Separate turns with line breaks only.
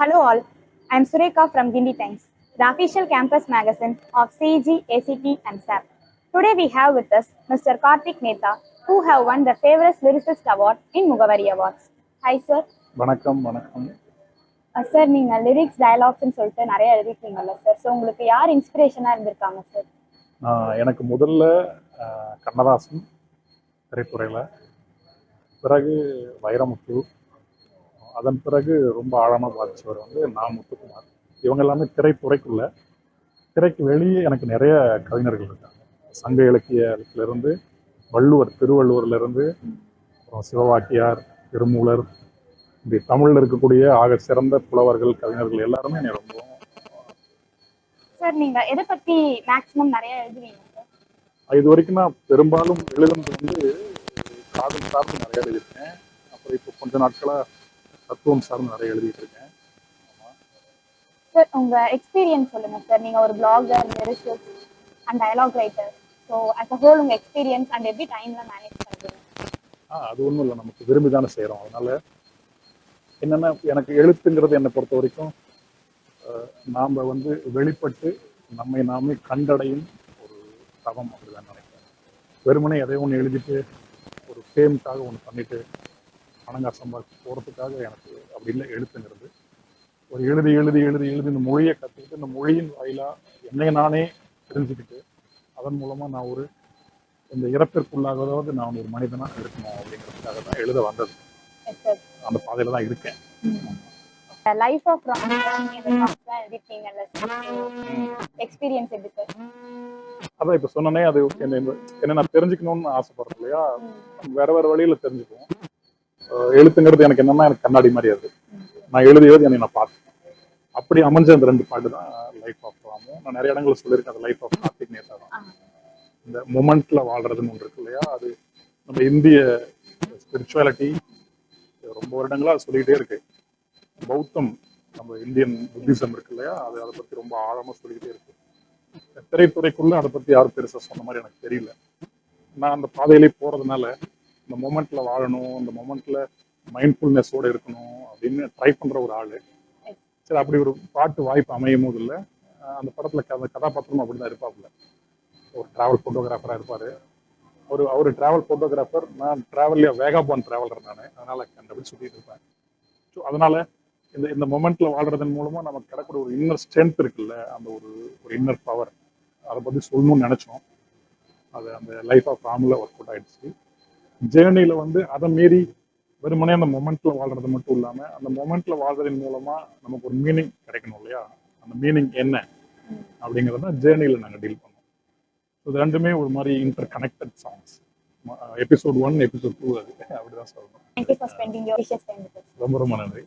Hello all, I am Sureka from Gindi Times, the official campus magazine of CEG, ACT and SAP. Today we have with us Mr. Karthik Mehta, who have won the Favourite Lyricist Award in Mugavari Awards. Hi sir.
வணக்கம் வணக்கம்
sir நீங்கள் lyrics டயலாக்ஸ்ன்னு சொல்லிட்டு நிறைய எழுதிருக்கீங்கல்ல sir. So உங்களுக்கு யார் இன்ஸ்பிரேஷனாக இருந்திருக்காங்க sir?
எனக்கு முதல்ல கண்ணதாசன் திரைத்துறையில், பிறகு வைரமுத்து, அதன் பிறகு ரொம்ப ஆழமாக பாதிச்சவர் நான் முத்துக்குமார். இவங்க எல்லாமே திரைத்துறைக்குள்ள. திரைக்கு வெளியே எனக்கு நிறைய கவிஞர்கள் இருக்காங்க. சங்க இலக்கியத்திலிருந்து வள்ளுவர், திருவள்ளுவர்லேருந்து அப்புறம் சிவவாக்கியார், திருமூலர், இப்படி தமிழில் இருக்கக்கூடிய ஆக சிறந்த புலவர்கள், கவிஞர்கள் எல்லாருமே என்னை ரொம்ப.
சார் நீங்க எதை பத்தி மேக்ஸிமம் நிறைய எழுதுவீங்க சார்?
இது வரைக்கும் நான் பெரும்பாலும் எழுதுனது காதல் சார்ந்து நிறைய எழுதியிருக்கேன். அப்புறம் இப்போ கொஞ்ச நாட்களாக தத்துவம் சார்ந்து நிறைய எழுதிட்டு இருக்கேன்.
சார் உங்க எக்ஸ்பீரியன்ஸ் சொல்லுங்க சார். நீங்க ஒரு blogger, lyricist and dialogue writer. So as a whole உங்க எக்ஸ்பீரியன்ஸ் அண்ட் எப்படி டைம்ல மேனேஜ் பண்ணுறீங்க?
அது ஒன்றும் இல்லை, நமக்கு விரும்பி தானே செய்கிறோம். அதனால என்னென்னா, எனக்கு எழுத்துங்கிறது என்னை பொறுத்த வரைக்கும் நாம் வெளிப்பட்டு நம்மை நாமே கண்டடையும் ஒரு தவம் அப்படிதான் நினைக்கிறேன். வெறுமனே எதையோ ஒன்று எழுதிட்டு ஒரு ஃபேமுக்காக ஒன்று பண்ணிட்டு பணங்காசு சம்பாதிச்சு போகிறதுக்காக எனக்கு அப்படி இல்லை. எழுத்துங்கிறது ஒரு எழுதி எழுதி எழுதி எழுதி இந்த மொழியை கற்றுக்கிட்டு, இந்த மொழியின் வாயிலாக என்னை நானே தெரிஞ்சுக்கிட்டு, அதன் மூலமாக நான் ஒரு இந்த இறப்பிற்குள்ளாகதாவது நான் ஒரு மனிதனாக இருக்கணும் அப்படிங்கிறதுக்காக தான் எழுத வந்தது. அந்த பாதையில் தான் இருக்கேன்.
லைஃப் ஆஃப் எக்ஸ்பீரியன்ஸ் எப்படி சார்?
அதான் இப்போ சொன்னனே, அது என்ன நான் தெரிஞ்சுக்கணும்னு ஆசைப்படுறேன் இல்லையா? வேற வேற வழியில தெரிஞ்சுக்குவோம். எழுத்துங்கிறது எனக்கு என்னன்னா, எனக்கு கண்ணாடி மாதிரி. அது நான் எழுதியது என்னை நான் பார்த்தேன். அப்படி அமைஞ்ச அந்த 2 பாட்டு தான் லைஃப் ஆஃப் ராமும். நான் நிறைய இடங்களில் சொல்லியிருக்கேன். அது லைஃப் ஆஃப் கார்த்திக் மேத்தா தான். இந்த மொமெண்ட்ல வாழ்றதுன்னு ஒன்று இருக்கு இல்லையா? அது நம்ம இந்திய ஸ்பிரிச்சுவாலிட்டி ரொம்ப வருடங்களா சொல்லிக்கிட்டே இருக்கு. பௌத்தம், நம்ம இந்தியன் புத்திசம் இருக்கு இல்லையா? அதை பத்தி ரொம்ப ஆழமா சொல்லிக்கிட்டே இருக்கு. திரைத்துறைக்குள்ள அதை பத்தி யாரும் பெருசா சொன்ன மாதிரி எனக்கு தெரியல. நான் அந்த பாதையிலே போறதுனால இந்த மொமெண்ட்ல வாழணும், இந்த மொமெண்ட்ல மைண்ட்ஃபுல்னஸோட இருக்கணும் அப்படின்னு ட்ரை பண்ற ஒரு ஆளு. சரி, அப்படி ஒரு பாட்டு வாய்ப்பு அமையும் போது இல்லை, அந்த படத்துல அந்த கதாபாத்திரம் அப்படிதான் இருப்பாப்புல. ஒரு டிராவல் போட்டோகிராஃபரா இருப்பாரு. அவர் டிராவல் போட்டோகிராஃபர், நான் டிராவல்ல வேகாபான் டிராவலர் நான். அதனால கண்டபடி சுத்திட்டு இருப்பேன். ஸோ அதனால இந்த மொமெண்ட்ல வாழ்றதன் மூலமா நமக்கு கிடைக்கிற ஒரு இன்னர் ஸ்ட்ரென்த் இருக்குல்ல, அந்த ஒரு இன்னர் பவர், அதை பத்தி சொல்லணும்னு நினைச்சோம். அது அந்த லைஃப் ஆஃப் ராமுல ஒர்க் அவுட் ஆயிடுச்சு. ஜேர்னியில அதை மீறி வெறுமனே அந்த மொமெண்ட்ல வாழ்றது மட்டும் இல்லாம, அந்த மொமெண்ட்ல வாழ்றதன் மூலமா நமக்கு ஒரு மீனிங் கிடைக்கணும் இல்லையா? அந்த மீனிங் என்ன அப்படிங்கறத ஜேர்னியில நாங்கள் டீல் பண்ணோம். இது ரெண்டுமே ஒரு மாதிரி inter connected songs. Episode 1, episode 2 அது அப்படிதான் சொல்லணும்.
Thank you for spending your precious time with us.
ரொம்ப ரொம்ப நன்றி.